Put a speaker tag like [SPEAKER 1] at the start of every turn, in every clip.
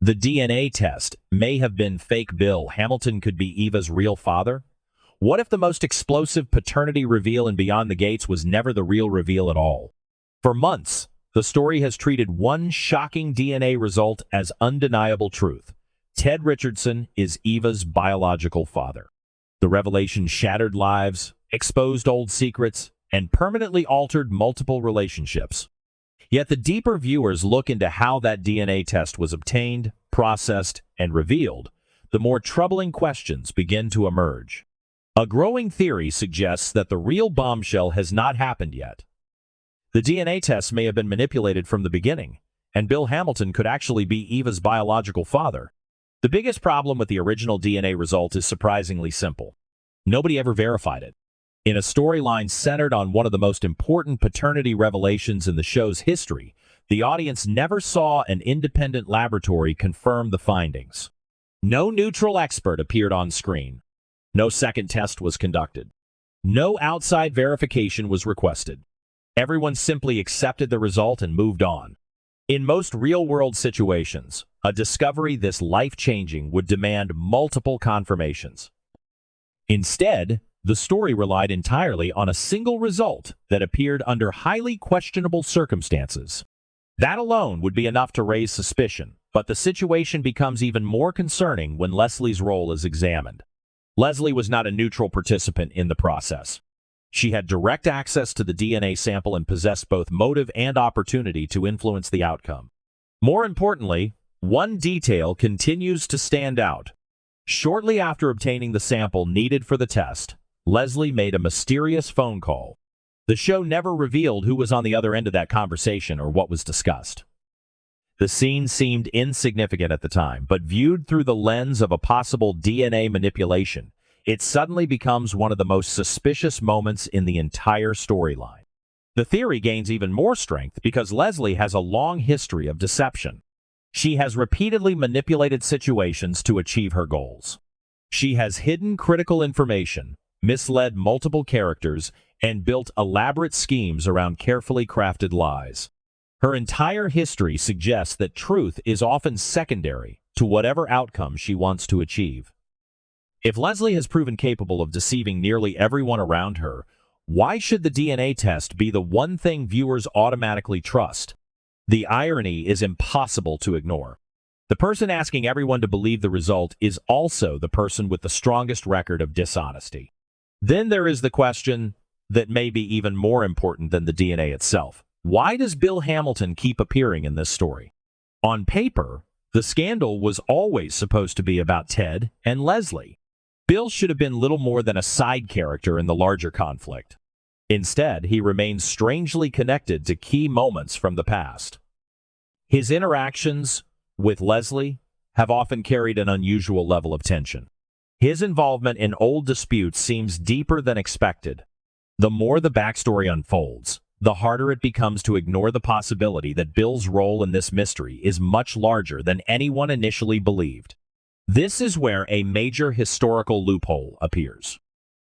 [SPEAKER 1] The DNA test may have been fake. Bill Hamilton could be Eva's real father? What if the most explosive paternity reveal in Beyond the Gates was never the real reveal at all? For months, the story has treated one shocking DNA result as undeniable truth. Ted Richardson is Eva's biological father. The revelation shattered lives, exposed old secrets, and permanently altered multiple relationships. Yet the deeper viewers look into how that DNA test was obtained, processed, and revealed, the more troubling questions begin to emerge. A growing theory suggests that the real bombshell has not happened yet. The DNA test may have been manipulated from the beginning, and Bill Hamilton could actually be Eva's biological father. The biggest problem with the original DNA result is surprisingly simple. Nobody ever verified it. In a storyline centered on one of the most important paternity revelations in the show's history, the audience never saw an independent laboratory confirm the findings. No neutral expert appeared on screen. No second test was conducted. No outside verification was requested. Everyone simply accepted the result and moved on. In most real-world situations, a discovery this life-changing would demand multiple confirmations. Instead, the story relied entirely on a single result that appeared under highly questionable circumstances. That alone would be enough to raise suspicion, but the situation becomes even more concerning when Leslie's role is examined. Leslie was not a neutral participant in the process. She had direct access to the DNA sample and possessed both motive and opportunity to influence the outcome. More importantly, one detail continues to stand out. Shortly after obtaining the sample needed for the test, Leslie made a mysterious phone call. The show never revealed who was on the other end of that conversation or what was discussed. The scene seemed insignificant at the time, but viewed through the lens of a possible DNA manipulation, it suddenly becomes one of the most suspicious moments in the entire storyline. The theory gains even more strength because Leslie has a long history of deception. She has repeatedly manipulated situations to achieve her goals. She has hidden critical information, misled multiple characters, and built elaborate schemes around carefully crafted lies. Her entire history suggests that truth is often secondary to whatever outcome she wants to achieve. If Leslie has proven capable of deceiving nearly everyone around her, why should the DNA test be the one thing viewers automatically trust? The irony is impossible to ignore. The person asking everyone to believe the result is also the person with the strongest record of dishonesty. Then there is the question that may be even more important than the DNA itself. Why does Bill Hamilton keep appearing in this story? On paper, the scandal was always supposed to be about Ted and Leslie. Bill should have been little more than a side character in the larger conflict. Instead, he remains strangely connected to key moments from the past. His interactions with Leslie have often carried an unusual level of tension. His involvement in old disputes seems deeper than expected. The more the backstory unfolds, the harder it becomes to ignore the possibility that Bill's role in this mystery is much larger than anyone initially believed. This is where a major historical loophole appears.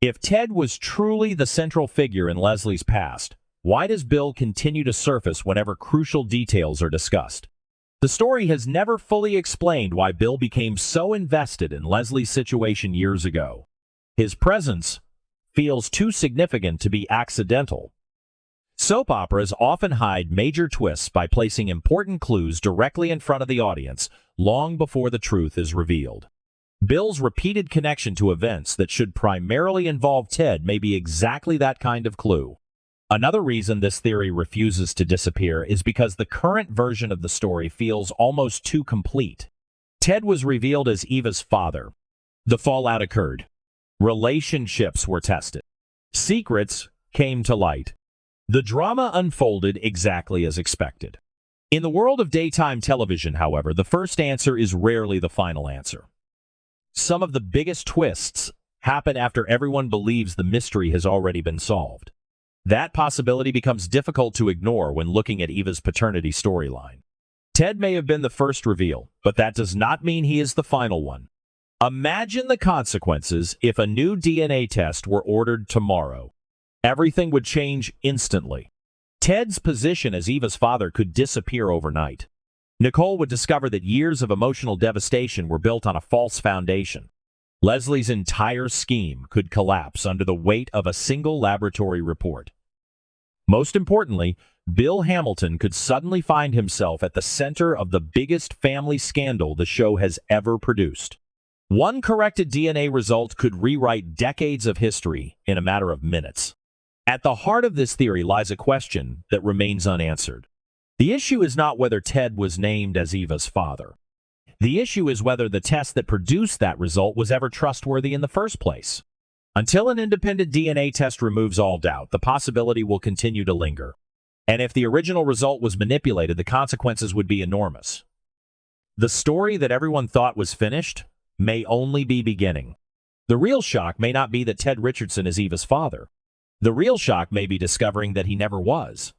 [SPEAKER 1] If Ted was truly the central figure in Leslie's past, why does Bill continue to surface whenever crucial details are discussed? The story has never fully explained why Bill became so invested in Leslie's situation years ago. His presence feels too significant to be accidental. Soap operas often hide major twists by placing important clues directly in front of the audience long before the truth is revealed. Bill's repeated connection to events that should primarily involve Ted may be exactly that kind of clue. Another reason this theory refuses to disappear is because the current version of the story feels almost too complete. Ted was revealed as Eva's father. The fallout occurred. Relationships were tested. Secrets came to light. The drama unfolded exactly as expected. In the world of daytime television, however, the first answer is rarely the final answer. Some of the biggest twists happen after everyone believes the mystery has already been solved. That possibility becomes difficult to ignore when looking at Eva's paternity storyline. Ted may have been the first reveal, but that does not mean he is the final one. Imagine the consequences if a new DNA test were ordered tomorrow. Everything would change instantly. Ted's position as Eva's father could disappear overnight. Nicole would discover that years of emotional devastation were built on a false foundation. Leslie's entire scheme could collapse under the weight of a single laboratory report. Most importantly, Bill Hamilton could suddenly find himself at the center of the biggest family scandal the show has ever produced. One corrected DNA result could rewrite decades of history in a matter of minutes. At the heart of this theory lies a question that remains unanswered. The issue is not whether Ted was named as Eva's father. The issue is whether the test that produced that result was ever trustworthy in the first place. Until an independent DNA test removes all doubt, the possibility will continue to linger. And if the original result was manipulated, the consequences would be enormous. The story that everyone thought was finished may only be beginning. The real shock may not be that Ted Richardson is Eva's father. The real shock may be discovering that he never was.